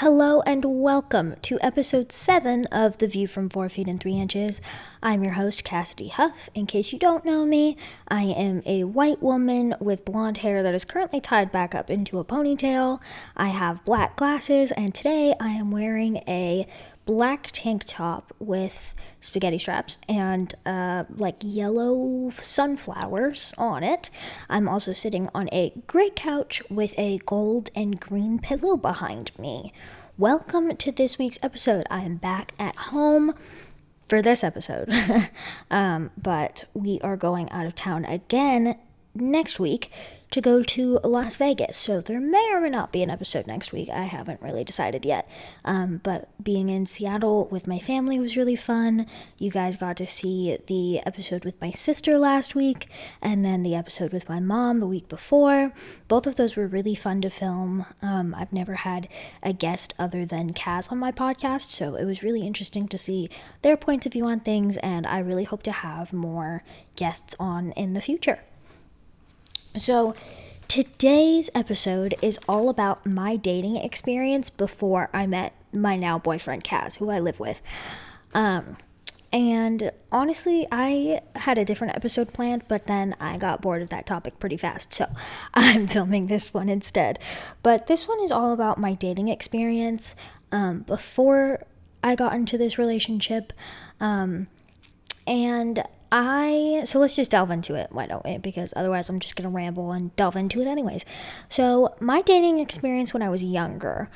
Hello and welcome to episode 7 of The View from 4 Feet and 3 Inches. I'm your host, Cassidy Huff. In case you don't know me, I am a white woman with blonde hair that is currently tied back up into a ponytail. I have black glasses, and today I am wearing a black tank top with spaghetti straps and yellow sunflowers on it. I'm also sitting on a gray couch with a gold and green pillow behind me. Welcome to this week's episode. I am back at home for this episode, but we are going out of town again next week to go to Las Vegas, so there may or may not be an episode next week. I haven't really decided yet, but being in Seattle with my family was really fun. You guys got to see the episode with my sister last week, and then the episode with my mom the week before. Both of those were really fun to film. I've never had a guest other than Kaz on my podcast, so it was really interesting to see their points of view on things, and I really hope to have more guests on in the future. So, today's episode is all about my dating experience before I met my now boyfriend, Kaz, who I live with. And honestly, I had a different episode planned, but then I got bored of that topic pretty fast, so I'm filming this one instead. But this one is all about my dating experience before I got into this relationship. So let's just delve into it, why don't we? Because otherwise I'm just going to ramble and delve into it anyways. So my dating experience when I was younger,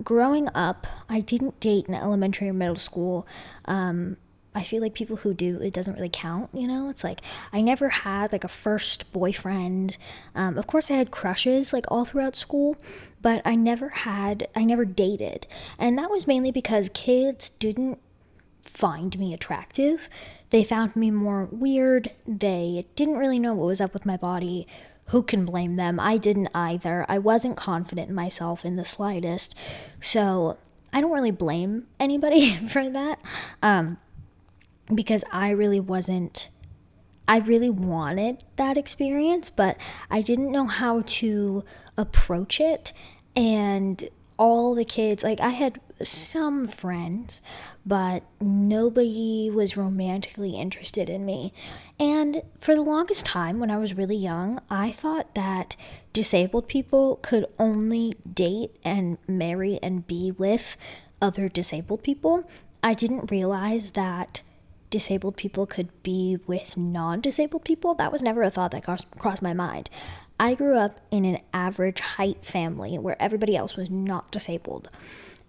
growing up, I didn't date in elementary or middle school. I feel like people who do, it doesn't really count, you know? It's like, I never had like a first boyfriend. Of course I had crushes like all throughout school, but I never dated. And that was mainly because kids didn't find me attractive. They found me more weird. They didn't really know what was up with my body. Who can blame them? I didn't either. I wasn't confident in myself in the slightest. So I don't really blame anybody for that. Because I really wanted that experience, but I didn't know how to approach it. And all the kids, like I had some friends, but nobody was romantically interested in me. And for the longest time, when I was really young, I thought that disabled people could only date and marry and be with other disabled people. I didn't realize that disabled people could be with non-disabled people. That was never a thought that crossed my mind. I grew up in an average height family where everybody else was not disabled.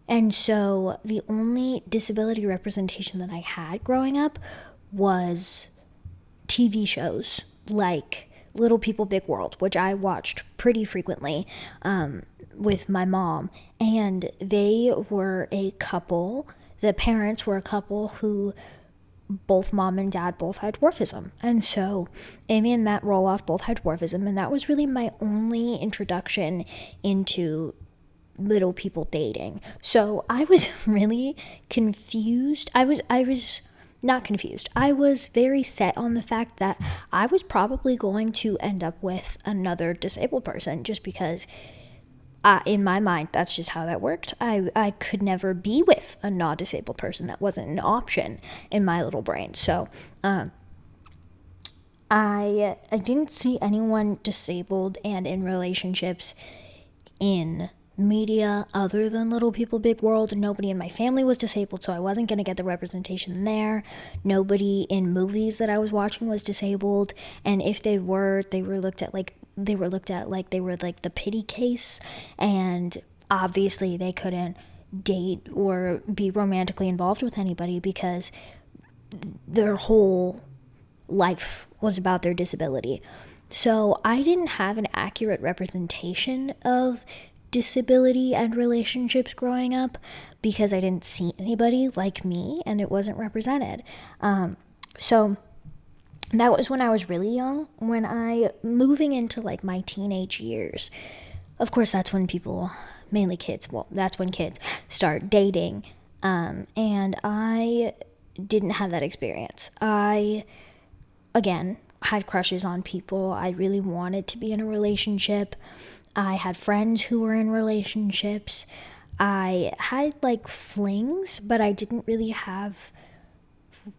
And so the only disability representation that I had growing up was TV shows like Little People, Big World, which I watched pretty frequently with my mom. And they were a couple, the parents were a couple who both mom and dad both had dwarfism. And so Amy and Matt Roloff both had dwarfism, and that was really my only introduction into little people dating. So I was really confused. I was not confused. I was very set on the fact that I was probably going to end up with another disabled person, just because in my mind, that's just how that worked. I could never be with a non-disabled person. That wasn't an option in my little brain. So I didn't see anyone disabled and in relationships in media other than Little People, Big World. Nobody in my family was disabled, so I wasn't going to get the representation there. Nobody in movies that I was watching was disabled, and if they were looked at like they were like the pity case, and obviously they couldn't date or be romantically involved with anybody because their whole life was about their disability. So I didn't have an accurate representation of disability and relationships growing up because I didn't see anybody like me and it wasn't represented. So that was when I was really young, when moving into like my teenage years. Of course, that's when people, mainly kids, that's when kids start dating. And I didn't have that experience. I, again, had crushes on people. I really wanted to be in a relationship. I had friends who were in relationships. I had like flings, but I didn't really have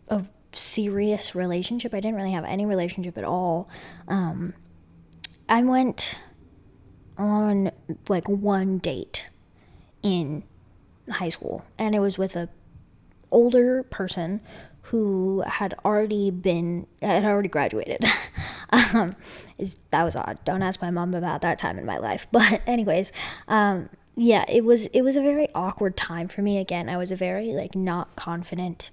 a serious relationship. I didn't really have any relationship at all. I went on like one date in high school, and it was with a older person who had already graduated. um, that was odd. Don't ask my mom about that time in my life. But anyways, yeah, it was a very awkward time for me. Again, I was a very like not confident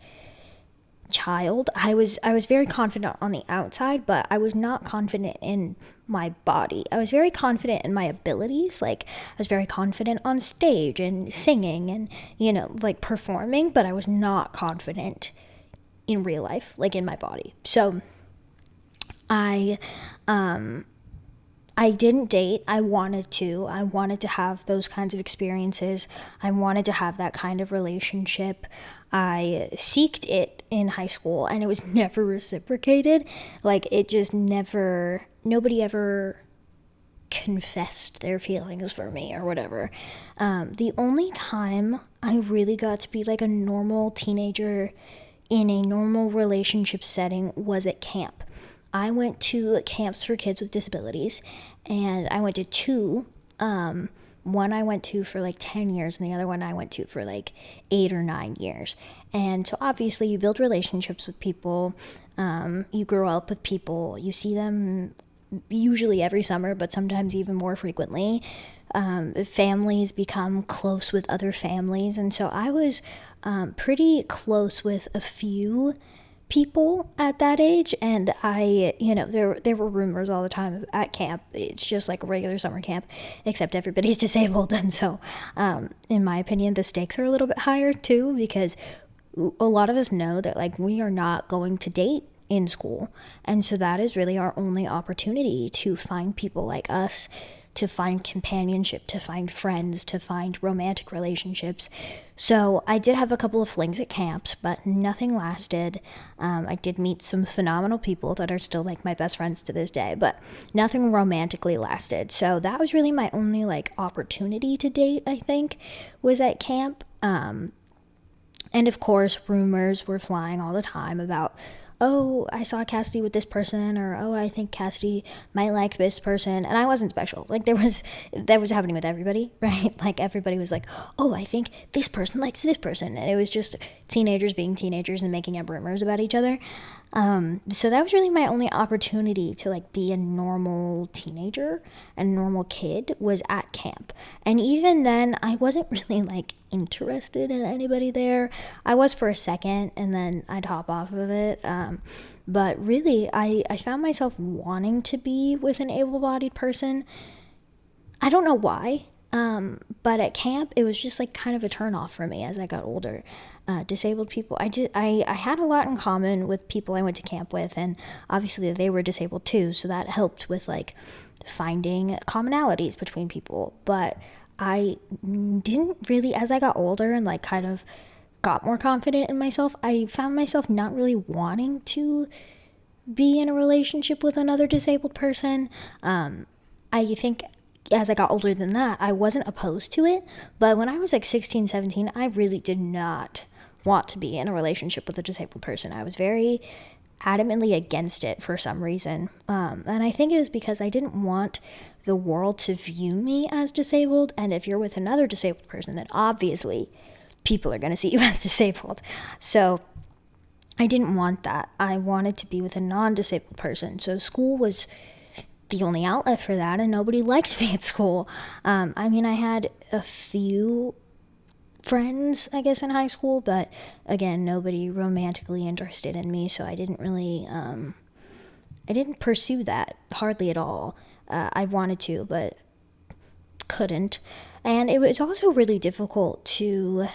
child. I was very confident on the outside, but I was not confident in my body. I was very confident in my abilities. Like I was very confident on stage and singing and like performing, but I was not confident in real life, like in my body. So I I didn't date. I wanted to. I wanted to have those kinds of experiences. I wanted to have that kind of relationship. I seeked it in high school and it was never reciprocated. Like it just never, nobody ever confessed their feelings for me or whatever. The only time I really got to be like a normal teenager in a normal relationship setting was at camp. I went to camps for kids with disabilities, and I went to two. One I went to for like 10 years, and the other one I went to for like 8 or 9 years. And so obviously, you build relationships with people, you grow up with people, you see them usually every summer, but sometimes even more frequently. Families become close with other families, and so I was pretty close with a few people at that age, and there were rumors all the time at camp. It's just like a regular summer camp, except everybody's disabled, and so in my opinion the stakes are a little bit higher too, because a lot of us know that like we are not going to date in school, and so that is really our only opportunity to find people like us, to find companionship, to find friends, to find romantic relationships. So I did have a couple of flings at camps, but nothing lasted. I did meet some phenomenal people that are still like my best friends to this day, but nothing romantically lasted. So that was really my only like opportunity to date, I think, was at camp. And of course, rumors were flying all the time about, oh, I saw Cassidy with this person, or oh, I think Cassidy might like this person, and I wasn't special. Like that was happening with everybody, right? Like everybody was like, oh, I think this person likes this person, and it was just teenagers being teenagers and making up rumors about each other. So that was really my only opportunity to like be a normal teenager, a normal kid, was at camp. And even then I wasn't really like interested in anybody there. I was for a second, and then I'd hop off of it. But really I found myself wanting to be with an able-bodied person. I don't know why. But at camp, it was just like kind of a turn off for me as I got older. Disabled people, I had a lot in common with people I went to camp with, and obviously they were disabled too, so that helped with like finding commonalities between people. But I didn't really, as I got older and like kind of got more confident in myself, I found myself not really wanting to be in a relationship with another disabled person. I think as I got older than that, I wasn't opposed to it. But when I was like 16, 17, I really did not want to be in a relationship with a disabled person. I was very adamantly against it for some reason. And I think it was because I didn't want the world to view me as disabled. And if you're with another disabled person, then obviously people are going to see you as disabled. So I didn't want that. I wanted to be with a non-disabled person. So school was the only outlet for that, and nobody liked me at school. I mean, I had a few friends, I guess, in high school, but again, nobody romantically interested in me, so I didn't really, I didn't pursue that hardly at all. I wanted to, but couldn't. And it was also really difficult to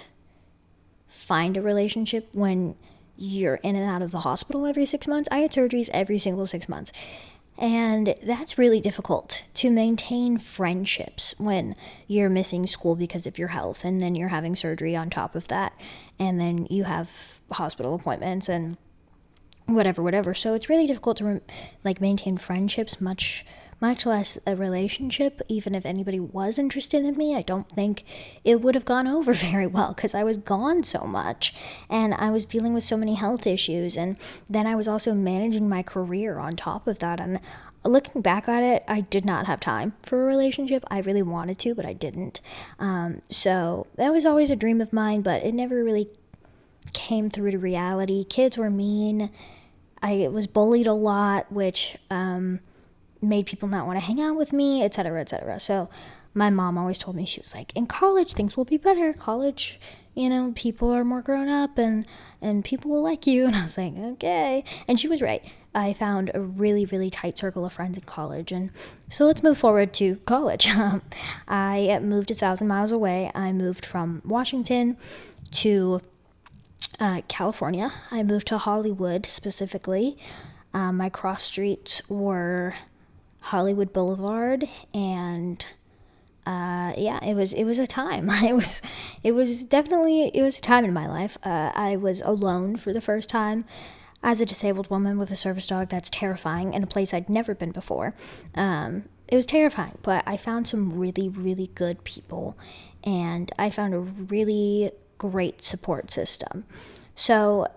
find a relationship when you're in and out of the hospital every 6 months. I had surgeries every single 6 months. And that's really difficult to maintain friendships when you're missing school because of your health, and then you're having surgery on top of that, and then you have hospital appointments and whatever. So it's really difficult to like maintain friendships, much much less a relationship. Even if anybody was interested in me, I don't think it would have gone over very well because I was gone so much and I was dealing with so many health issues. And then I was also managing my career on top of that. And looking back at it, I did not have time for a relationship. I really wanted to, but I didn't. So that was always a dream of mine, but it never really came through to reality. Kids were mean. I was bullied a lot, which made people not want to hang out with me, etc., etc. So my mom always told me, she was like, in college, things will be better. College, people are more grown up and people will like you. And I was like, okay. And she was right. I found a really, really tight circle of friends in college. And so let's move forward to college. I moved 1,000 miles away. I moved from Washington to California. I moved to Hollywood specifically. My cross streets were Hollywood Boulevard, and it was a time. It was a time in my life. I was alone for the first time as a disabled woman with a service dog. That's terrifying, in a place I'd never been before. It was terrifying, but I found some really, really good people, and I found a really great support system. So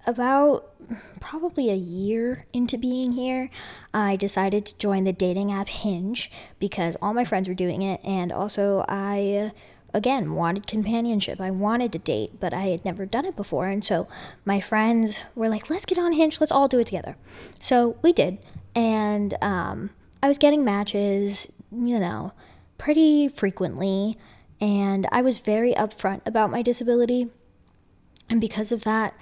about probably a year into being here, I decided to join the dating app Hinge because all my friends were doing it, and also I again wanted companionship. I wanted to date, but I had never done it before, and so my friends were like, let's get on Hinge, let's all do it together. So we did, and I was getting matches, pretty frequently, and I was very upfront about my disability. And because of that,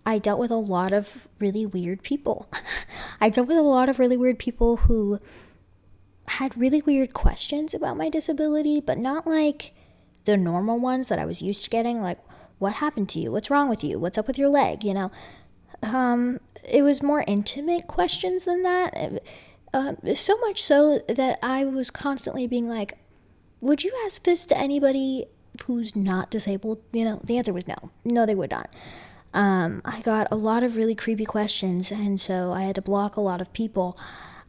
I dealt with a lot of really weird people. I dealt with a lot of really weird people who had really weird questions about my disability, but not like the normal ones that I was used to getting, like, what happened to you? What's wrong with you? What's up with your leg? It was more intimate questions than that. So much so that I was constantly being like, would you ask this to anybody who's not disabled? The answer was no. No, they would not. I got a lot of really creepy questions, and so I had to block a lot of people.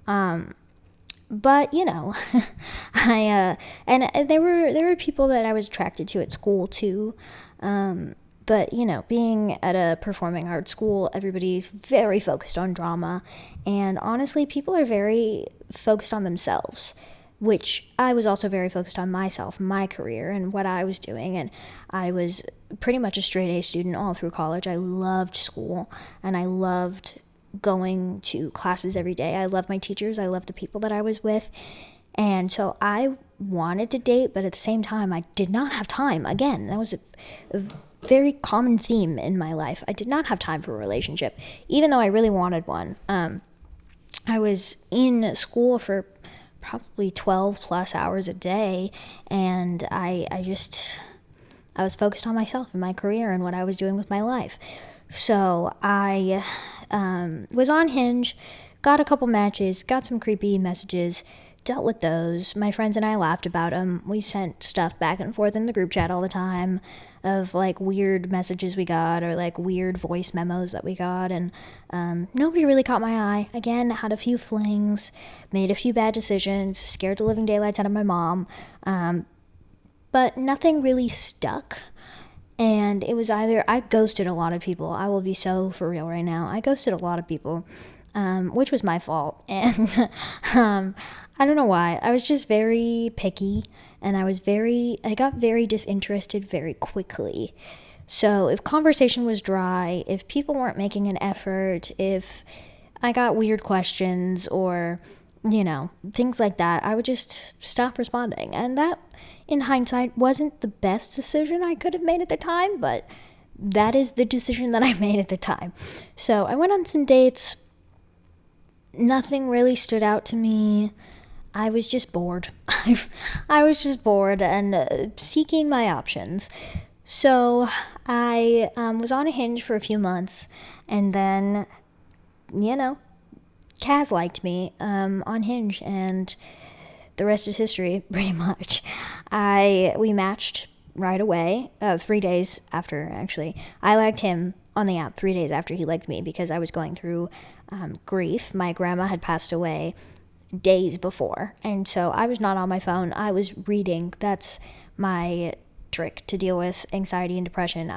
But I and there were people that I was attracted to at school too. But being at a performing arts school, everybody's very focused on drama, and honestly, people are very focused on themselves, which I was also very focused on myself, my career, and what I was doing. And I was pretty much a straight A student all through college. I loved school, and I loved going to classes every day. I loved my teachers. I loved the people that I was with. And so I wanted to date, but at the same time, I did not have time. Again, that was a very common theme in my life. I did not have time for a relationship, even though I really wanted one. I was in school for probably 12 plus hours a day, and I was focused on myself and my career and what I was doing with my life. So I was on Hinge, got a couple matches, got some creepy messages, dealt with those. My friends and I laughed about them. We sent stuff back and forth in the group chat all the time of like weird messages we got or like weird voice memos that we got, and nobody really caught my eye. Again, had a few flings, made a few bad decisions, scared the living daylights out of my mom, but nothing really stuck. And it was either I ghosted a lot of people. I will be so for real right now. I ghosted a lot of people, which was my fault. And I don't know why. I was just very picky, and I got very disinterested very quickly. So if conversation was dry, if people weren't making an effort, if I got weird questions or, things like that, I would just stop responding. And that, in hindsight, wasn't the best decision I could have made at the time, but that is the decision that I made at the time. So I went on some dates. Nothing really stood out to me. I was just bored. I was just bored and seeking my options. So I was on a Hinge for a few months, and then, Kaz liked me on Hinge, and the rest is history, pretty much. We matched right away, 3 days after, actually. I liked him on the app 3 days after he liked me because I was going through grief. My grandma had passed away days before. And so I was not on my phone. I was reading. That's my trick to deal with anxiety and depression.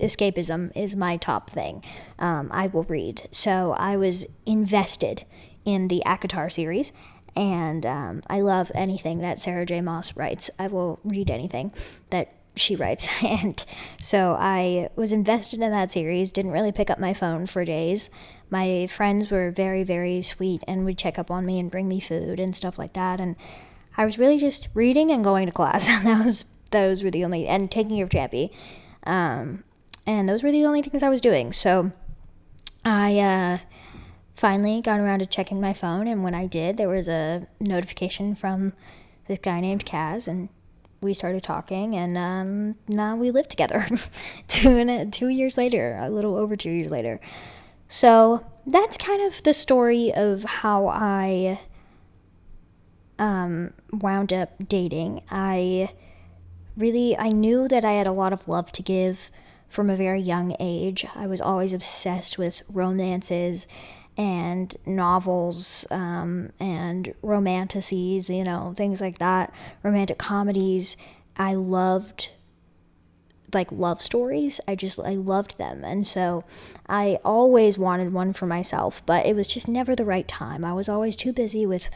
Escapism is my top thing. I will read. So I was invested in the ACOTAR series, and I love anything that Sarah J. Maas writes. I will read anything that she writes. And so I was invested in that series, didn't really pick up my phone for days. My friends were very, very sweet and would check up on me and bring me food and stuff like that. And I was really just reading and going to class. And those were the only, and taking care of Chappie. And those were the only things I was doing. So I finally got around to checking my phone, and when I did, there was a notification from this guy named Kaz, and we started talking, and now we live together 2 years later, a little over 2 years later. So that's kind of the story of how I wound up dating. I knew that I had a lot of love to give from a very young age. I was always obsessed with romances and novels and romanticides, things like that, romantic comedies. I loved love stories. I loved them. And so I always wanted one for myself, but it was just never the right time. I was always too busy with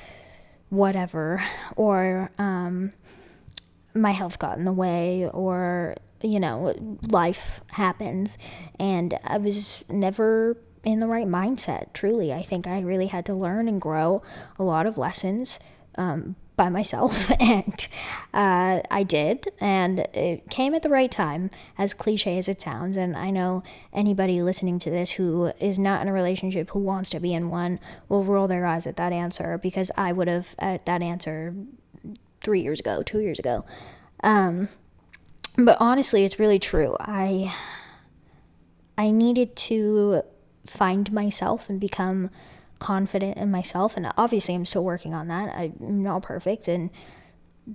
whatever, or my health got in the way, or life happens, and I was never in the right mindset. Truly, I think I really had to learn and grow a lot of lessons by myself, and I did, and it came at the right time, as cliche as it sounds. And I know anybody listening to this who is not in a relationship, who wants to be in one, will roll their eyes at that answer, because I would have at that answer 3 years ago, 2 years ago. But honestly, it's really true. I needed to find myself and become confident in myself, and obviously I'm still working on that. I'm not perfect, and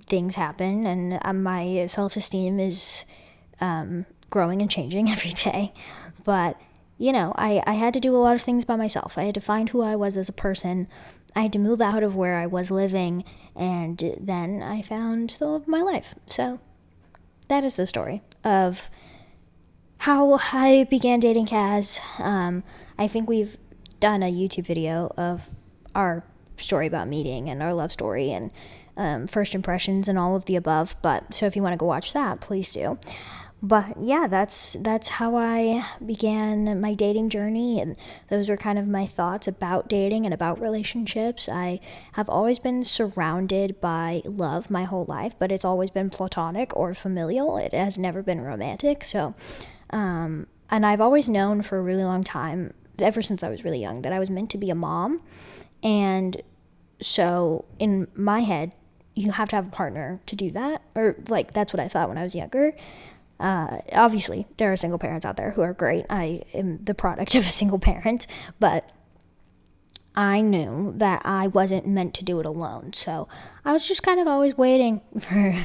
things happen, and my self-esteem is growing and changing every day. But I had to do a lot of things by myself. I had to find who I was as a person. I had to move out of where I was living, and then I found the love of my life. So that is the story of how I began dating Kaz. I think we've done a YouTube video of our story about meeting and our love story and first impressions and all of the above. But so if you want to go watch that, please do. But yeah, that's how I began my dating journey, and those are kind of my thoughts about dating and about relationships. I have always been surrounded by love my whole life, but it's always been platonic or familial. It has never been romantic. So, and I've always known for a really long time, ever since I was really young, that I was meant to be a mom. And so in my head, you have to have a partner to do that, or that's what I thought when I was younger. Obviously, there are single parents out there who are great. I am the product of a single parent, but I knew that I wasn't meant to do it alone. So I was just kind of always waiting for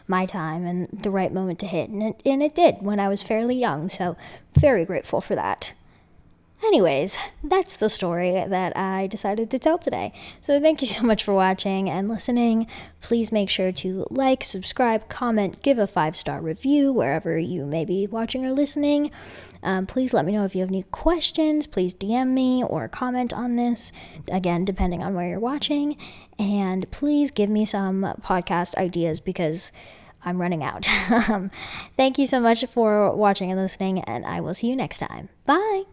my time and the right moment to hit. And it did when I was fairly young. So very grateful for that. Anyways, that's the story that I decided to tell today. So thank you so much for watching and listening. Please make sure to like, subscribe, comment, give a 5-star review wherever you may be watching or listening. Please let me know if you have any questions. Please DM me or comment on this, again, depending on where you're watching. And please give me some podcast ideas, because I'm running out. Thank you so much for watching and listening, and I will see you next time. Bye!